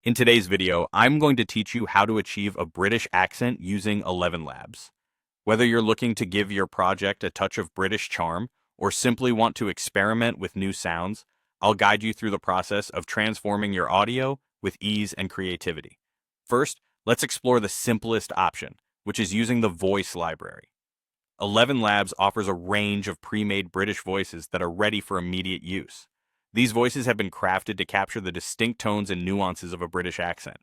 In today's video, I'm going to teach you how to achieve a British accent using ElevenLabs. Whether you're looking to give your project a touch of British charm or simply want to experiment with new sounds, I'll guide you through the process of transforming your audio with ease and creativity. First, let's explore the simplest option, which is using the voice library. ElevenLabs offers a range of pre-made British voices that are ready for immediate use. These voices have been crafted to capture the distinct tones and nuances of a British accent.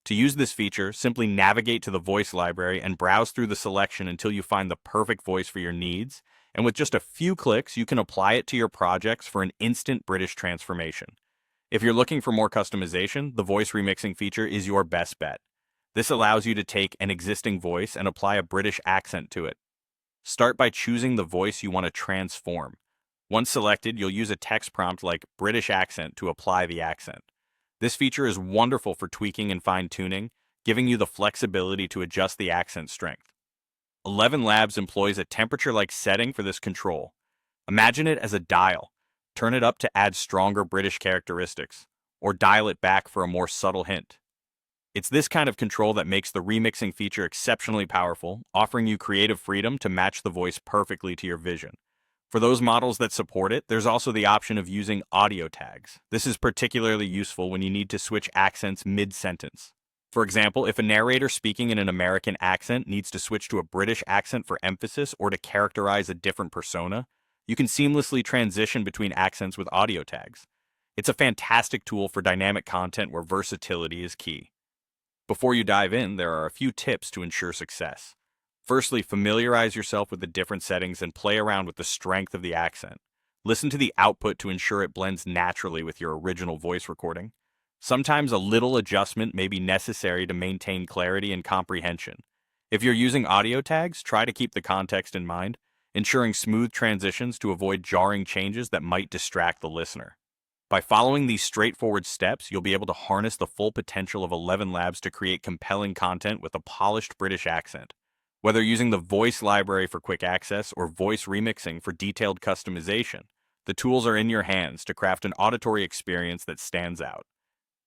To use this feature, simply navigate to the voice library and browse through the selection until you find the perfect voice for your needs, and with just a few clicks, you can apply it to your projects for an instant British transformation. If you're looking for more customization, the voice remixing feature is your best bet. This allows you to take an existing voice and apply a British accent to it. Start by choosing the voice you want to transform. Once selected, you'll use a text prompt like British accent to apply the accent. This feature is wonderful for tweaking and fine-tuning, giving you the flexibility to adjust the accent strength. ElevenLabs employs a temperature-like setting for this control. Imagine it as a dial. Turn it up to add stronger British characteristics, or dial it back for a more subtle hint. It's this kind of control that makes the remixing feature exceptionally powerful, offering you creative freedom to match the voice perfectly to your vision. For those models that support it, there's also the option of using audio tags. This is particularly useful when you need to switch accents mid-sentence. For example, if a narrator speaking in an American accent needs to switch to a British accent for emphasis or to characterize a different persona, you can seamlessly transition between accents with audio tags. It's a fantastic tool for dynamic content where versatility is key. Before you dive in, there are a few tips to ensure success. Firstly, familiarize yourself with the different settings and play around with the strength of the accent. Listen to the output to ensure it blends naturally with your original voice recording. Sometimes a little adjustment may be necessary to maintain clarity and comprehension. If you're using audio tags, try to keep the context in mind, ensuring smooth transitions to avoid jarring changes that might distract the listener. By following these straightforward steps, you'll be able to harness the full potential of ElevenLabs to create compelling content with a polished British accent. Whether using the voice library for quick access or voice remixing for detailed customization, the tools are in your hands to craft an auditory experience that stands out.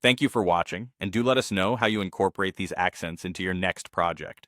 Thank you for watching, and do let us know how you incorporate these accents into your next project.